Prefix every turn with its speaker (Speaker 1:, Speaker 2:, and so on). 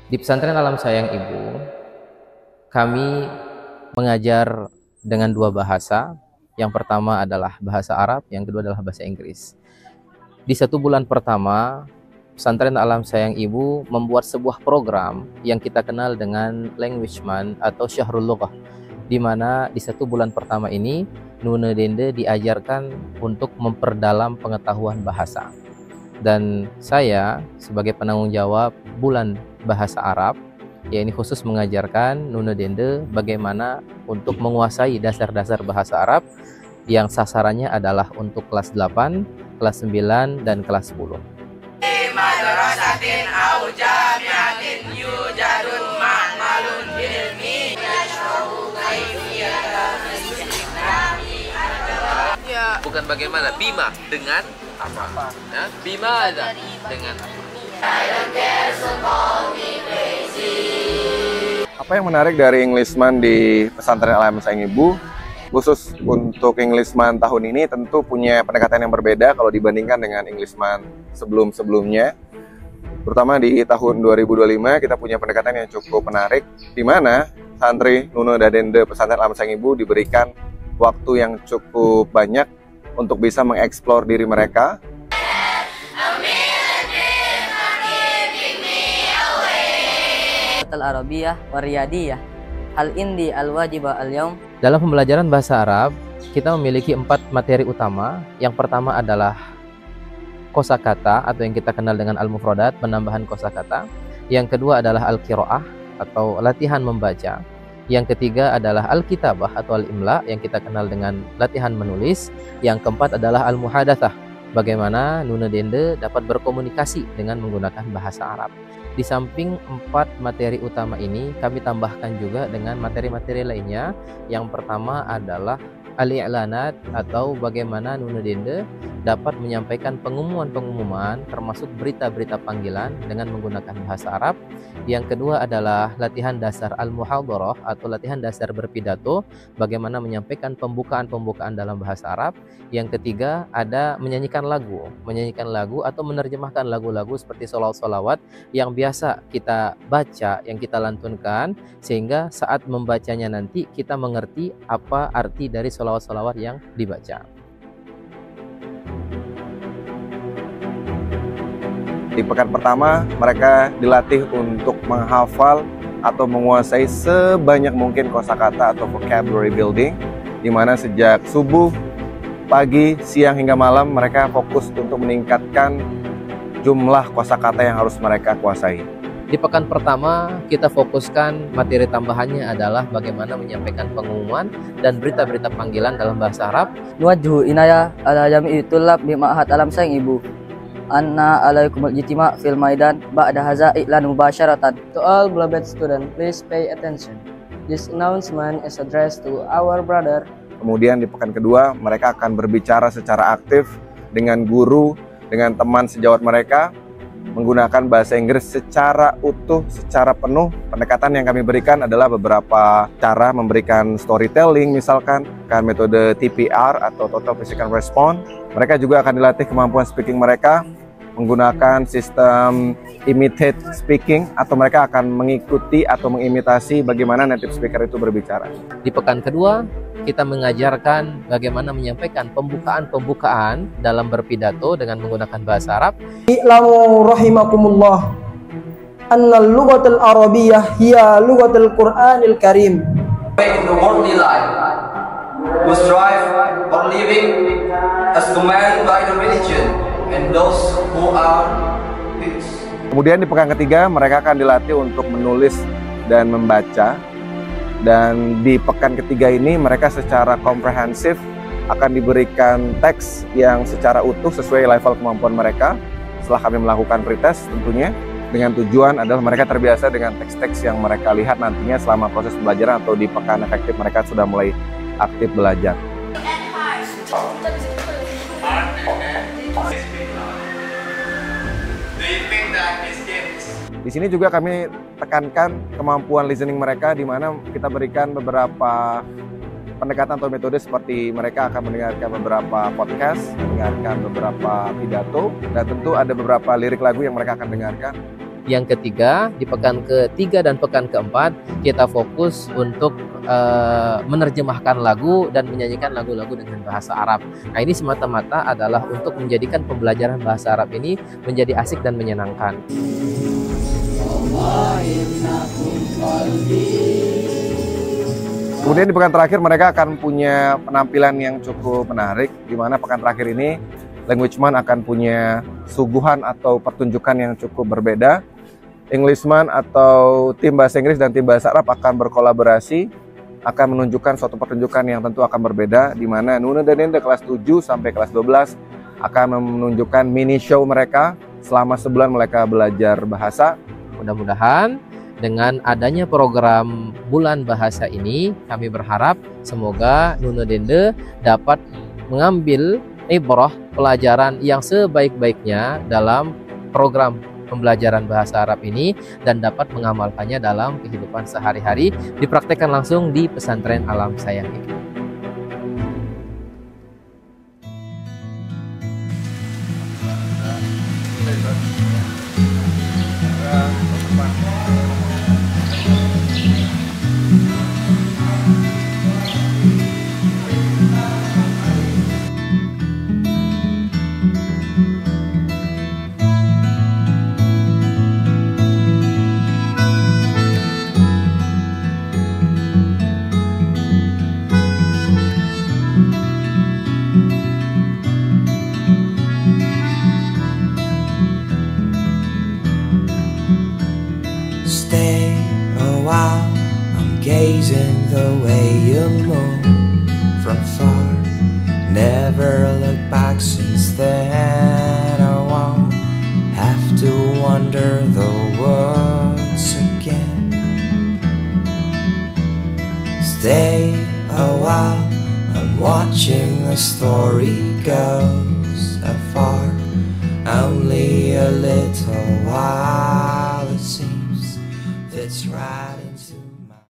Speaker 1: Di pesantren Alam Sayang Ibu, kami mengajar dengan dua bahasa. Yang pertama adalah bahasa Arab, yang kedua adalah bahasa Inggris. Di 1 bulan pertama, pesantren Alam Sayang Ibu membuat sebuah program yang kita kenal dengan Language Month atau Syahrul Lughah, di mana di 1 bulan pertama ini Nuna Dende diajarkan untuk memperdalam pengetahuan bahasa. Dan saya sebagai penanggung jawab bulan bahasa Arab, ya ini khusus mengajarkan Nuna Dende bagaimana untuk menguasai dasar-dasar bahasa Arab yang sasarannya adalah untuk kelas 8, kelas 9, dan kelas 10.
Speaker 2: Bukan bagaimana, bima dengan apa? Ya, bima ada dengan apa?
Speaker 3: Apa yang menarik dari English Month di pesantren Alam Sayang Ibu, khusus untuk English Month tahun ini tentu punya pendekatan yang berbeda kalau dibandingkan dengan English Month sebelum-sebelumnya. Terutama di tahun 2025 kita punya pendekatan yang cukup menarik, di mana santri Nuna Dende pesantren Alam Sayang Ibu diberikan waktu yang cukup banyak untuk bisa mengeksplor diri mereka.
Speaker 4: Al-Arabiyah wariyadiyah hal indi al-wajibah al-yaum.
Speaker 1: Dalam pembelajaran bahasa Arab, kita memiliki 4 materi utama. Yang pertama adalah kosakata atau yang kita kenal dengan al-mufradat, penambahan kosakata. Yang kedua adalah al-qiraah atau latihan membaca. Yang ketiga adalah al-kitabah atau al-imla yang kita kenal dengan latihan menulis. Yang keempat adalah al-muhadatsah, bagaimana Nuna Dende dapat berkomunikasi dengan menggunakan bahasa Arab. Di samping 4 materi utama ini, kami tambahkan juga dengan materi-materi lainnya. Yang pertama adalah al-i'lanat atau bagaimana Nuna Dende dapat menyampaikan pengumuman-pengumuman termasuk berita-berita panggilan dengan menggunakan bahasa Arab. Yang kedua adalah latihan dasar al-muhadharah atau latihan dasar berpidato, bagaimana menyampaikan pembukaan-pembukaan dalam bahasa Arab. Yang ketiga ada menyanyikan lagu atau menerjemahkan lagu-lagu seperti sholawat-sholawat yang biasa kita baca, yang kita lantunkan, sehingga saat membacanya nanti kita mengerti apa arti dari sholawat-sholawat yang dibaca.
Speaker 3: Di pekan pertama, mereka dilatih untuk menghafal atau menguasai sebanyak mungkin kosakata atau vocabulary building, di mana sejak subuh, pagi, siang hingga malam mereka fokus untuk meningkatkan jumlah kosakata yang harus mereka kuasai.
Speaker 1: Di pekan pertama, kita fokuskan materi tambahannya adalah bagaimana menyampaikan pengumuman dan berita-berita panggilan dalam bahasa Arab.
Speaker 4: Nuwajjuhu inayah ala jami'i tullab bi Ma'had Alam Sayang Ibu. Anna alaikumul ijtima' fil maidan ba'da hadza i'lan mubasyaratan.
Speaker 5: To all beloved students, please pay attention. This announcement is addressed to our brother.
Speaker 3: Kemudian di pekan kedua, mereka akan berbicara secara aktif dengan guru, dengan teman sejawat mereka, menggunakan bahasa Inggris secara utuh, secara penuh. Pendekatan yang kami berikan adalah beberapa cara memberikan storytelling, misalkan metode TPR atau Total Physical Response. Mereka juga akan dilatih kemampuan speaking mereka menggunakan sistem imitate speaking, atau mereka akan mengikuti atau mengimitasi bagaimana native speaker itu berbicara.
Speaker 1: Di pekan kedua, kita mengajarkan bagaimana menyampaikan pembukaan dalam berpidato dengan menggunakan bahasa Arab.
Speaker 5: I'lamu rahimakumullah anna al-lughatul arabiyyah hiya lughatul Qur'anil Karim.
Speaker 6: In the worldly life, who strive for living as commanded by the religion and those who are peace.
Speaker 3: Kemudian di pekan ketiga mereka akan dilatih untuk menulis dan membaca. Dan di pekan ketiga ini mereka secara komprehensif akan diberikan teks yang secara utuh sesuai level kemampuan mereka. Setelah kami melakukan pretest tentunya, dengan tujuan adalah mereka terbiasa dengan teks-teks yang mereka lihat nantinya selama proses pembelajaran atau di pekan efektif mereka sudah mulai aktif belajar. Di sini juga kami tekankan kemampuan listening mereka, di mana kita berikan beberapa pendekatan atau metode seperti mereka akan mendengarkan beberapa podcast, mendengarkan beberapa pidato, dan tentu ada beberapa lirik lagu yang mereka akan dengarkan.
Speaker 1: Yang ketiga, di pekan ketiga dan pekan keempat, kita fokus untuk menerjemahkan lagu dan menyanyikan lagu-lagu dengan bahasa Arab. Nah, ini semata-mata adalah untuk menjadikan pembelajaran bahasa Arab ini menjadi asik dan menyenangkan.
Speaker 3: Kemudian di pekan terakhir mereka akan punya penampilan yang cukup menarik, di mana pekan terakhir ini Languageman akan punya suguhan atau pertunjukan yang cukup berbeda. Englishman atau tim bahasa Inggris dan tim bahasa Arab akan berkolaborasi, akan menunjukkan suatu pertunjukan yang tentu akan berbeda, di mana Nuna dan Dende kelas 7 sampai kelas 12 akan menunjukkan mini show mereka selama sebulan mereka belajar bahasa.
Speaker 1: Mudah-mudahan dengan adanya program Bulan Bahasa ini, kami berharap semoga Nuna Dende dapat mengambil ibrah pelajaran yang sebaik-baiknya dalam program pembelajaran bahasa Arab ini dan dapat mengamalkannya dalam kehidupan sehari-hari, dipraktekkan langsung di pesantren Alam Sayang ini.
Speaker 7: Stay a while, I'm gazing the way you move from far. Never look back since then. I won't have to wonder the words again. Stay a while, I'm watching the story goes afar. Only a little while.